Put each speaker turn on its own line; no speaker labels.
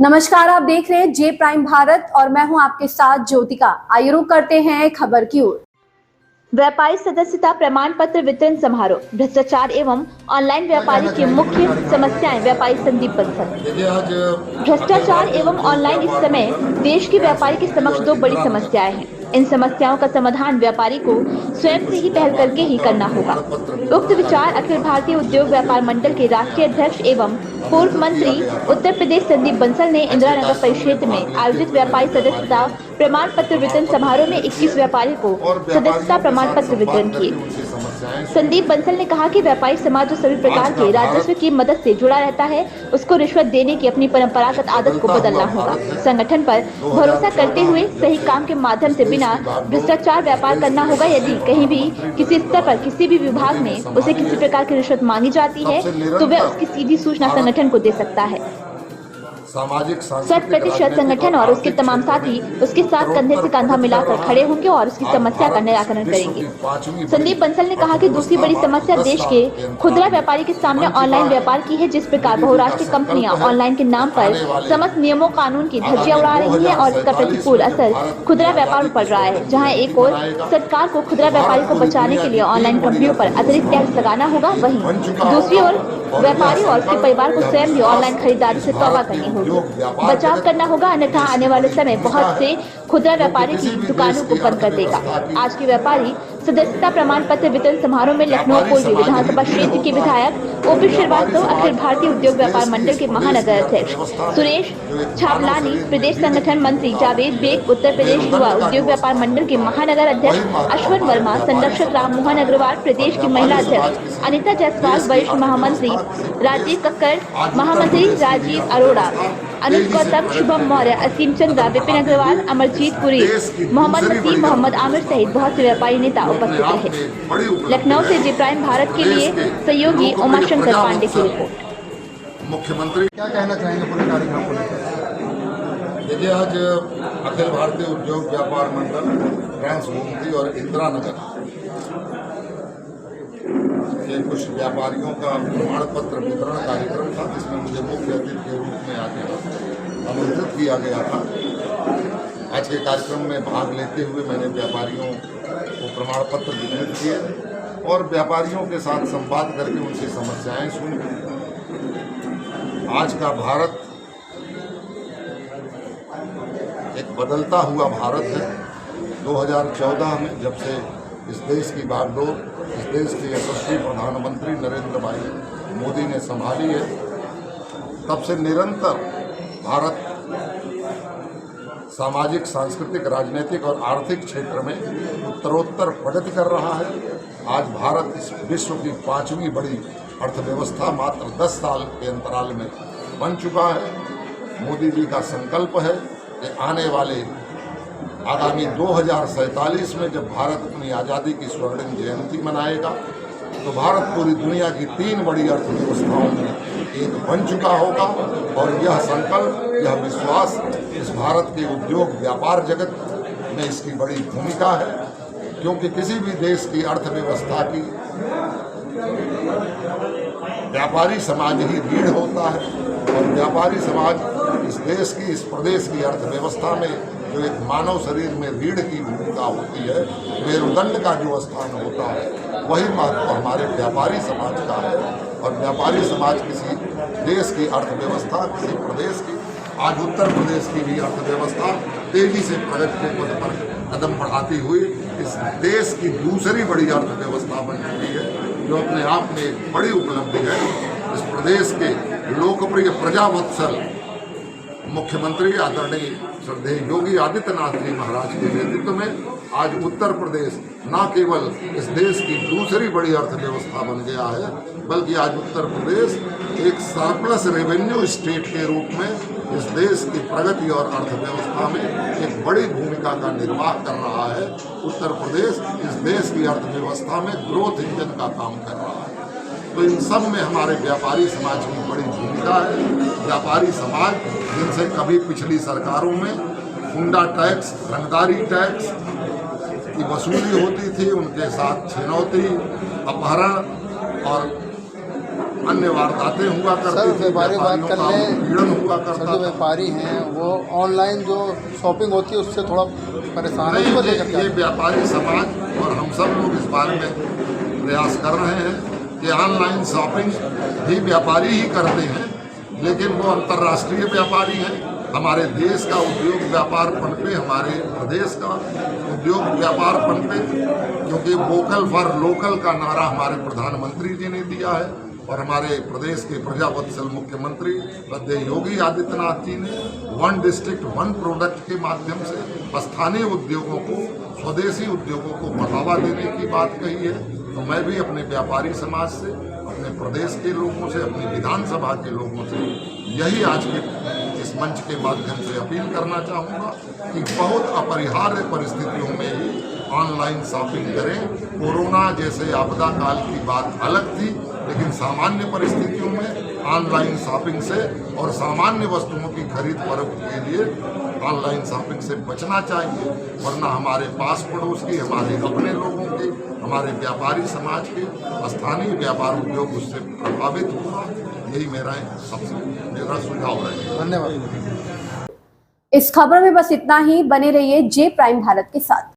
नमस्कार, आप देख रहे हैं जे प्राइम भारत और मैं हूं आपके साथ ज्योतिका। आइए रुक करते हैं खबर की ओर।
व्यापारी सदस्यता प्रमाण पत्र वितरण समारोह, भ्रष्टाचार एवं ऑनलाइन व्यापारी की मुख्य समस्याएं। व्यापारी संदीप बंसल। भ्रष्टाचार एवं ऑनलाइन इस समय देश के व्यापारी के समक्ष दो बड़ी समस्याएं हैं। इन समस्याओं का समाधान व्यापारी को स्वयं से ही पहल करके ही करना होगा। उक्त विचार अखिल भारतीय उद्योग व्यापार मंडल के राष्ट्रीय अध्यक्ष एवं पूर्व मंत्री उत्तर प्रदेश संदीप बंसल ने इंदिरा नगर परिक्षेत्र में आयोजित व्यापारी सदस्यता प्रमाण पत्र वितरण समारोह में 21 व्यापारी को सदस्यता प्रमाण पत्र वितरण किए। संदीप बंसल ने कहा कि व्यापारी समाज जो सभी प्रकार के राजस्व की मदद से जुड़ा रहता है, उसको रिश्वत देने की अपनी परंपरागत आदत को बदलना होगा। संगठन पर भरोसा करते हुए सही काम के माध्यम से बिना भ्रष्टाचार व्यापार करना होगा। यदि कहीं भी किसी स्तर पर किसी भी विभाग में उसे किसी प्रकार की रिश्वत मांगी जाती है तो वह उसकी सीधी सूचना संगठन को दे सकता है। 100% संगठन और उसके तमाम साथी उसके साथ कंधे से कंधा मिलाकर खड़े होंगे और उसकी समस्या का निराकरण करेंगे। संदीप बंसल ने कहा कि दूसरी बड़ी समस्या देश के खुदरा व्यापारी के सामने ऑनलाइन व्यापार की है। जिस प्रकार बहुराष्ट्रीय कंपनियां ऑनलाइन के नाम पर समस्त नियमों कानून की धज्जियां उड़ा रही है और इसका प्रतिकूल असर खुदरा व्यापार पर पड़ रहा है। जहाँ एक ओर सरकार को खुदरा व्यापारी को बचाने के लिए ऑनलाइन कंपनियों पर अतिरिक्त टैक्स लगाना होगा, वहीं दूसरी ओर व्यापारी और उसके परिवार को स्वयं भी ऑनलाइन खरीदारी से तौबा करनी होगी, बचाव करना होगा, अन्यथा आने वाले समय बहुत से खुदरा व्यापारी की दुकानों को बंद कर देगा। आज के व्यापारी सदस्यता प्रमाण पत्र वितरण समारोह में लखनऊ पूर्वी विधानसभा क्षेत्र के विधायक ओपी श्रीवास्तव, अखिल भारतीय उद्योग व्यापार मंडल के महानगर अध्यक्ष सुरेश छाबलानी, प्रदेश संगठन मंत्री जावेद बेग, उत्तर प्रदेश युवा उद्योग व्यापार मंडल के महानगर अध्यक्ष अश्वन वर्मा, संरक्षक राम मोहन अग्रवाल, प्रदेश की महिला अध्यक्ष अनिता जायसवाल, वरिष्ठ महामंत्री राजीव कक्कड़, महामंत्री राजीव अरोड़ा, अनुज गौतम, शुभम मौर्य, असीम चंद्रा, विपिन अग्रवाल, अमरजीत पुरी, मोहम्मद नसीम, मोहम्मद आमिर सहित बहुत से व्यापारी नेता उपस्थित रहे। लखनऊ से जे प्राइम भारत के लिए सहयोगी उमाशंकर पांडे की रिपोर्ट।
मुख्यमंत्री क्या कहना चाहेंगे पूरे कार्यक्रम को लेकर?
देखिए, आज अखिल भारतीय उद्योग व्यापार मंडल, ट्रांस गोमती और इंदिरा नगर के कुछ व्यापारियों का प्रमाण पत्र वितरण कार्यक्रम था, जिसमें मुझे मुख्य अतिथि के रूप में आकर आमंत्रित किया गया था। आज के कार्यक्रम में भाग लेते हुए मैंने व्यापारियों को प्रमाण पत्र वितरित किए और व्यापारियों के साथ संवाद करके उनकी समस्याएं सुनी। आज का भारत एक बदलता हुआ भारत है। 2014 में जब से इस देश की बागडोर, इस देश के यशस्वी प्रधानमंत्री नरेंद्र भाई मोदी ने संभाली है, तब से निरंतर भारत सामाजिक, सांस्कृतिक, राजनीतिक और आर्थिक क्षेत्र में उत्तरोत्तर प्रगति कर रहा है। आज भारत इस विश्व की 5वीं बड़ी अर्थव्यवस्था मात्र 10 साल के अंतराल में बन चुका है। मोदी जी का संकल्प है कि आने वाले आगामी 2047 में जब भारत अपनी आज़ादी की स्वर्णिम जयंती मनाएगा तो भारत पूरी दुनिया की 3 बड़ी अर्थव्यवस्थाओं में एक बन चुका होगा। और यह संकल्प, यह विश्वास इस भारत के उद्योग व्यापार जगत में इसकी बड़ी भूमिका है, क्योंकि किसी भी देश की अर्थव्यवस्था की व्यापारी समाज ही रीढ़ होता है। और व्यापारी समाज इस देश की, इस प्रदेश की अर्थव्यवस्था में जो एक मानव शरीर में रीढ़ की भूमिका होती है, मेरुदंड का जो स्थान होता है, वही महत्व हमारे व्यापारी समाज का है। और व्यापारी समाज किसी देश की अर्थव्यवस्था, किसी प्रदेश की, आज उत्तर प्रदेश की भी अर्थव्यवस्था तेजी से प्रगति के पथ पर कदम बढ़ाती हुई इस देश की दूसरी बड़ी अर्थव्यवस्था बन चुकी है, जो अपने आप में एक बड़ी उपलब्धि है। इस प्रदेश के लोकप्रिय प्रजावत्सल मुख्यमंत्री आदरणीय श्रद्धेय योगी आदित्यनाथ जी महाराज के नेतृत्व में आज उत्तर प्रदेश न केवल इस देश की दूसरी बड़ी अर्थव्यवस्था बन गया है, बल्कि आज उत्तर प्रदेश एक सरप्लस रेवेन्यू स्टेट के रूप में इस देश की प्रगति और अर्थव्यवस्था में एक बड़ी भूमिका का निर्वाह कर रहा है। उत्तर प्रदेश इस देश की अर्थव्यवस्था में ग्रोथ इंजन का काम कर रहा है। तो इन सब में हमारे व्यापारी समाज की बड़ी भूमिका है। व्यापारी समाज जिनसे कभी पिछली सरकारों में हुंडा टैक्स, रंगदारी टैक्स की वसूली होती थी, उनके साथ छिनौती, अपहरण और अन्य वारदातें हुआ करती
सर,
थी,
व्यापारी बात
व्यापारियों
कर
का
लें।
उत्पीड़न हुआ
सर,
करता
जो
था।
व्यापारी हैं वो ऑनलाइन जो शॉपिंग होती है उससे थोड़ा परेशान है,
नहीं,
उसको लेकर
ये
क्या?
व्यापारी समाज और हम सब लोग इस बारे में प्रयास कर रहे हैं कि ऑनलाइन शॉपिंग भी व्यापारी ही करते हैं, लेकिन वो अंतर्राष्ट्रीय व्यापारी हैं। हमारे देश का उद्योग व्यापार पनपे, हमारे प्रदेश का उद्योग व्यापार पनपे, क्योंकि वोकल फॉर लोकल का नारा हमारे प्रधानमंत्री जी ने दिया है और हमारे प्रदेश के प्रजावत्सल मुख्यमंत्री श्रद्धेय योगी आदित्यनाथ जी ने वन डिस्ट्रिक्ट वन प्रोडक्ट के माध्यम से स्थानीय उद्योगों को, स्वदेशी उद्योगों को बढ़ावा देने की बात कही है। तो मैं भी अपने व्यापारी समाज से, अपने प्रदेश के लोगों से, अपनी विधानसभा के लोगों से यही आज के इस मंच के माध्यम से अपील करना चाहूँगा कि बहुत अपरिहार्य परिस्थितियों में ही ऑनलाइन शॉपिंग करें। कोरोना जैसे आपदा काल की बात अलग थी, लेकिन सामान्य परिस्थितियों में ऑनलाइन शॉपिंग से और सामान्य वस्तुओं की खरीद फरोख्त के लिए ऑनलाइन शॉपिंग से बचना चाहिए, वरना हमारे पास पड़ोस की, हमारे अपने लोगों के, हमारे व्यापारी समाज के, स्थानीय व्यापार उद्योग उससे प्रभावित होगा। यही मेरा सुझाव है।
धन्यवाद।
इस खबर में बस इतना ही। बने रहिए जे प्राइम भारत के साथ।